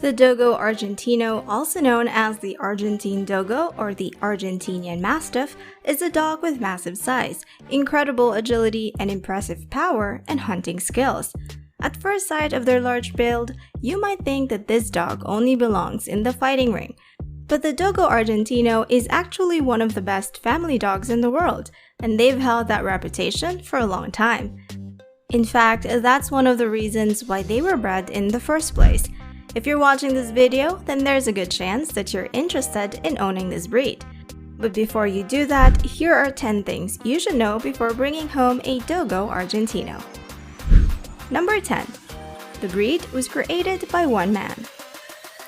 The Dogo Argentino, also known as the Argentine Dogo or the Argentinian Mastiff, is a dog with massive size, incredible agility, and impressive power and hunting skills. At first sight of their large build, you might think that this dog only belongs in the fighting ring. But the Dogo Argentino is actually one of the best family dogs in the world, and they've held that reputation for a long time. In fact, that's one of the reasons why they were bred in the first place. If you're watching this video, then there's a good chance that you're interested in owning this breed. But before you do that, here are 10 things you should know before bringing home a Dogo Argentino. Number 10. The breed was created by one man.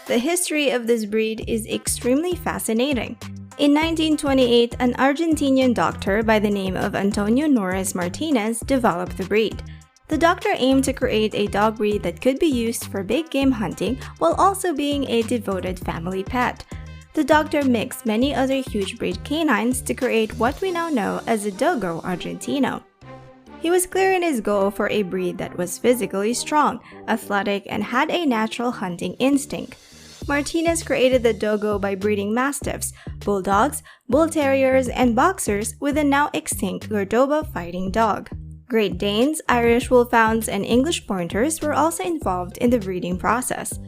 The history of this breed is extremely fascinating. In 1928, an Argentinian doctor by the name of Antonio Norris Martinez developed the breed. The doctor aimed to create a dog breed that could be used for big game hunting while also being a devoted family pet. The doctor mixed many other huge breed canines to create what we now know as a Dogo Argentino. He was clear in his goal for a breed that was physically strong, athletic, and had a natural hunting instinct. Martinez created the Dogo by breeding Mastiffs, Bulldogs, Bull Terriers, and Boxers with the now extinct Cordoba fighting dog. Great Danes, Irish Wolfhounds, and English Pointers were also involved in the breeding process.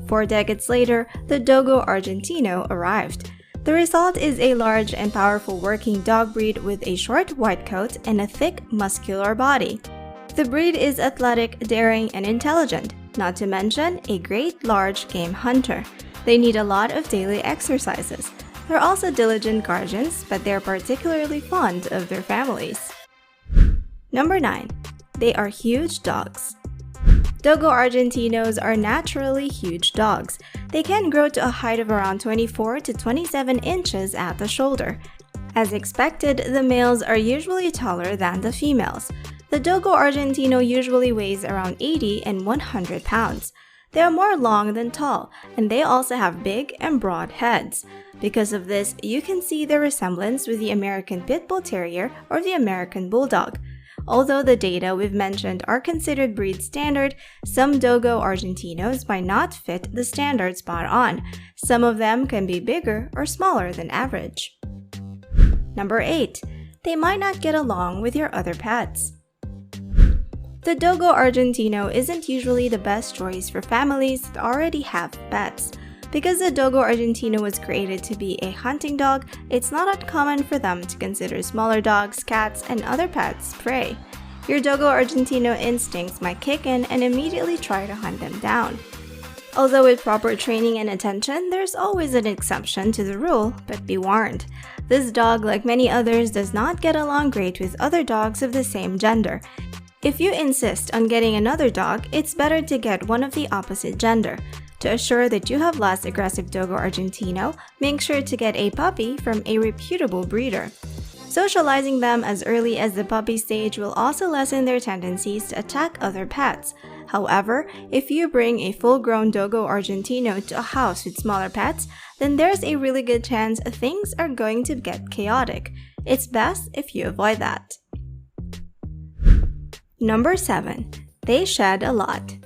4 decades later, the Dogo Argentino arrived. The result is a large and powerful working dog breed with a short white coat and a thick, muscular body. The breed is athletic, daring, and intelligent, not to mention a great large game hunter. They need a lot of daily exercises. They're also diligent guardians, but they're particularly fond of their families. Number 9. They are huge dogs. Dogo Argentinos are naturally huge dogs. They can grow to a height of around 24 to 27 inches at the shoulder. As expected, the males are usually taller than the females. The Dogo Argentino usually weighs around 80 and 100 pounds. They are more long than tall, and they also have big and broad heads. Because of this, you can see their resemblance with the American Pit Bull Terrier or the American Bulldog. Although the data we've mentioned are considered breed standard, some Dogo Argentinos might not fit the standard spot on. Some of them can be bigger or smaller than average. Number 8. They might not get along with your other pets. The Dogo Argentino isn't usually the best choice for families that already have pets. Because the Dogo Argentino was created to be a hunting dog, it's not uncommon for them to consider smaller dogs, cats, and other pets prey. Your Dogo Argentino instincts might kick in and immediately try to hunt them down. Although with proper training and attention, there's always an exception to the rule, but be warned. This dog, like many others, does not get along great with other dogs of the same gender. If you insist on getting another dog, it's better to get one of the opposite gender. To assure that you have less aggressive Dogo Argentino, make sure to get a puppy from a reputable breeder. Socializing them as early as the puppy stage will also lessen their tendencies to attack other pets. However, if you bring a full-grown Dogo Argentino to a house with smaller pets, then there's a really good chance things are going to get chaotic. It's best if you avoid that. Number 7. They shed a lot.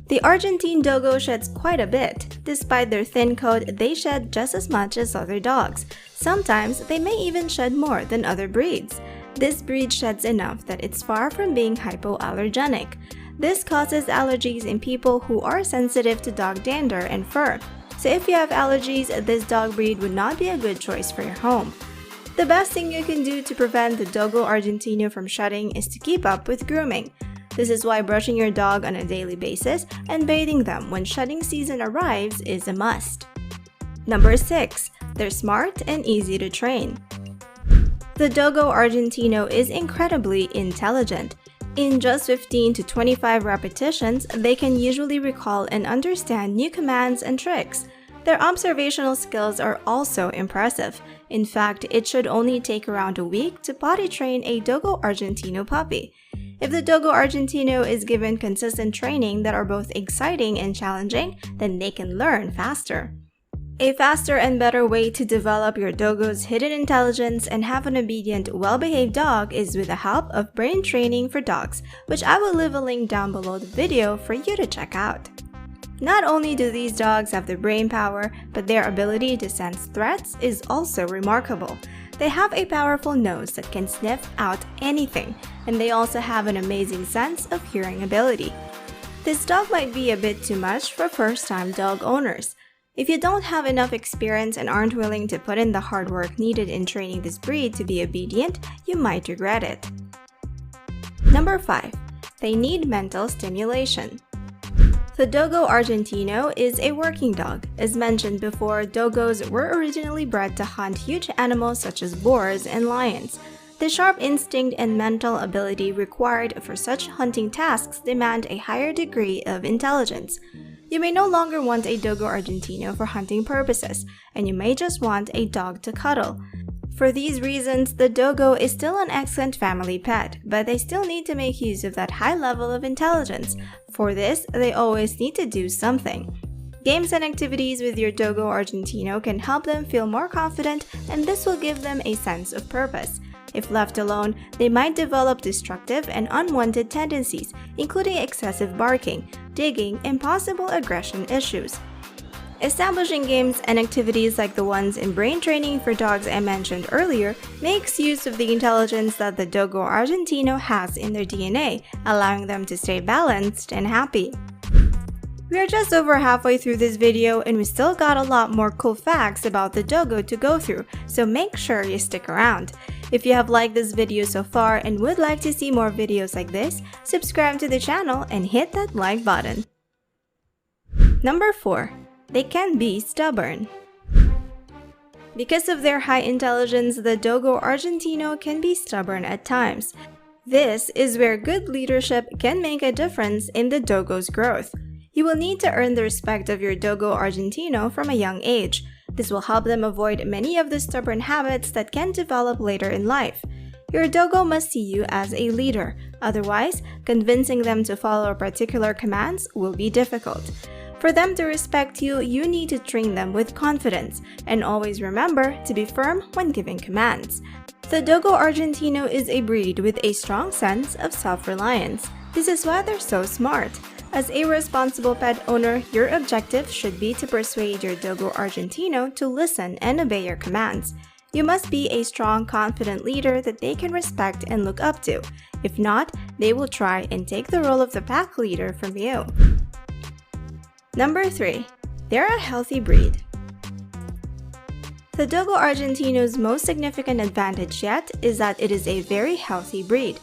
The Argentine Dogo sheds quite a bit. Despite their thin coat, they shed just as much as other dogs. Sometimes, they may even shed more than other breeds. This breed sheds enough that it's far from being hypoallergenic. This causes allergies in people who are sensitive to dog dander and fur. So if you have allergies, this dog breed would not be a good choice for your home. The best thing you can do to prevent the Dogo Argentino from shedding is to keep up with grooming. This is why brushing your dog on a daily basis and bathing them when shedding season arrives is a must. Number 6. They're smart and easy to train. The Dogo Argentino is incredibly intelligent. In just 15 to 25 repetitions, they can usually recall and understand new commands and tricks. Their observational skills are also impressive. In fact, it should only take around a week to potty train a Dogo Argentino puppy. If the Dogo Argentino is given consistent training that are both exciting and challenging, then they can learn faster. A faster and better way to develop your Dogo's hidden intelligence and have an obedient, well-behaved dog is with the help of brain training for dogs, which I will leave a link down below the video for you to check out. Not only do these dogs have the brain power, but their ability to sense threats is also remarkable. They have a powerful nose that can sniff out anything, and they also have an amazing sense of hearing ability. This dog might be a bit too much for first-time dog owners. If you don't have enough experience and aren't willing to put in the hard work needed in training this breed to be obedient, you might regret it. Number 5. They need mental stimulation. The Dogo Argentino is a working dog. As mentioned before, Dogos were originally bred to hunt huge animals such as boars and lions. The sharp instinct and mental ability required for such hunting tasks demand a higher degree of intelligence. You may no longer want a Dogo Argentino for hunting purposes, and you may just want a dog to cuddle. For these reasons, the Dogo is still an excellent family pet, but they still need to make use of that high level of intelligence. For this, they always need to do something. Games and activities with your Dogo Argentino can help them feel more confident, and this will give them a sense of purpose. If left alone, they might develop destructive and unwanted tendencies, including excessive barking, digging, and possible aggression issues. Establishing games and activities like the ones in brain training for dogs I mentioned earlier makes use of the intelligence that the Dogo Argentino has in their DNA, allowing them to stay balanced and happy. We are just over halfway through this video and we still got a lot more cool facts about the Dogo to go through, so make sure you stick around. If you have liked this video so far and would like to see more videos like this, subscribe to the channel and hit that like button. Number 4. They can be stubborn. Because of their high intelligence, the Dogo Argentino can be stubborn at times. This is where good leadership can make a difference in the Dogo's growth. You will need to earn the respect of your Dogo Argentino from a young age. This will help them avoid many of the stubborn habits that can develop later in life. Your Dogo must see you as a leader, otherwise, convincing them to follow particular commands will be difficult. For them to respect you, you need to train them with confidence, and always remember to be firm when giving commands. The Dogo Argentino is a breed with a strong sense of self-reliance. This is why they're so smart. As a responsible pet owner, your objective should be to persuade your Dogo Argentino to listen and obey your commands. You must be a strong, confident leader that they can respect and look up to. If not, they will try and take the role of the pack leader from you. Number 3. They're a healthy breed. The Dogo Argentino's most significant advantage yet is that it is a very healthy breed.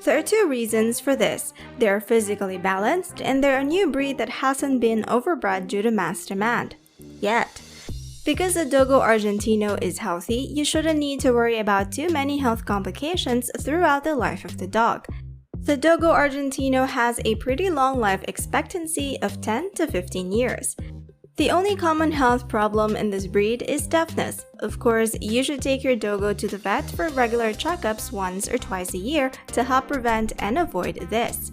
There are 2 reasons for this. They are physically balanced, and they're a new breed that hasn't been overbred due to mass demand. Yet. Because the Dogo Argentino is healthy, you shouldn't need to worry about too many health complications throughout the life of the dog. The Dogo Argentino has a pretty long life expectancy of 10 to 15 years. The only common health problem in this breed is deafness. Of course, you should take your Dogo to the vet for regular checkups once or twice a year to help prevent and avoid this.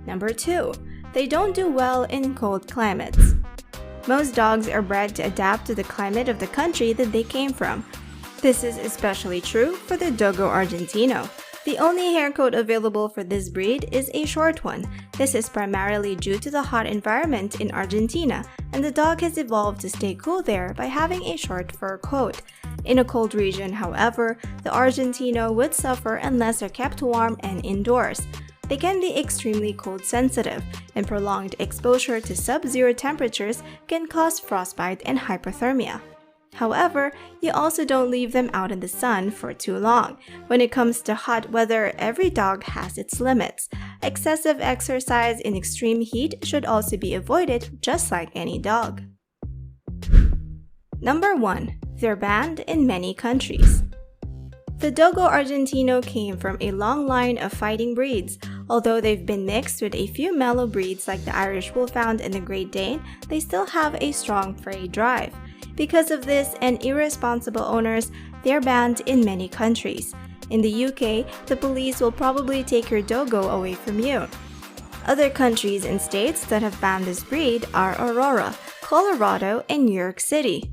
Number 2. They don't do well in cold climates. Most dogs are bred to adapt to the climate of the country that they came from. This is especially true for the Dogo Argentino. The only hair coat available for this breed is a short one. This is primarily due to the hot environment in Argentina, and the dog has evolved to stay cool there by having a short fur coat. In a cold region, however, the Argentino would suffer unless they're kept warm and indoors. They can be extremely cold sensitive, and prolonged exposure to sub-zero temperatures can cause frostbite and hypothermia. However, you also don't leave them out in the sun for too long. When it comes to hot weather, every dog has its limits. Excessive exercise in extreme heat should also be avoided, just like any dog. Number 1. They're banned in many countries. The Dogo Argentino came from a long line of fighting breeds. Although they've been mixed with a few mellow breeds like the Irish Wolfhound and the Great Dane, they still have a strong fray drive. Because of this and irresponsible owners, they're banned in many countries. In the UK, the police will probably take your Dogo away from you. Other countries and states that have banned this breed are Aurora, Colorado, and New York City.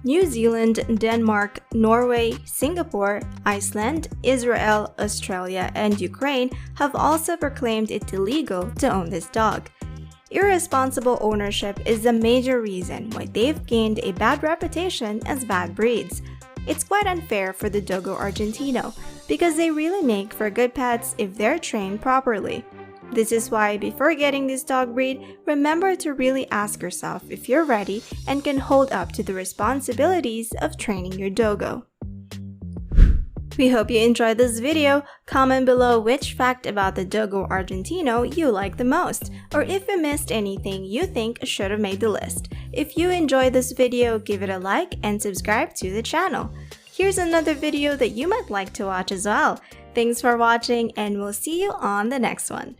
New Zealand, Denmark, Norway, Singapore, Iceland, Israel, Australia, and Ukraine have also proclaimed it illegal to own this dog. Irresponsible ownership is a major reason why they've gained a bad reputation as bad breeds. It's quite unfair for the Dogo Argentino because they really make for good pets if they're trained properly. This is why before getting this dog breed, remember to really ask yourself if you're ready and can hold up to the responsibilities of training your Dogo. We hope you enjoyed this video. Comment below which fact about the Dogo Argentino you like the most, or if you missed anything you think should have made the list. If you enjoyed this video, give it a like and subscribe to the channel. Here's another video that you might like to watch as well. Thanks for watching, and we'll see you on the next one.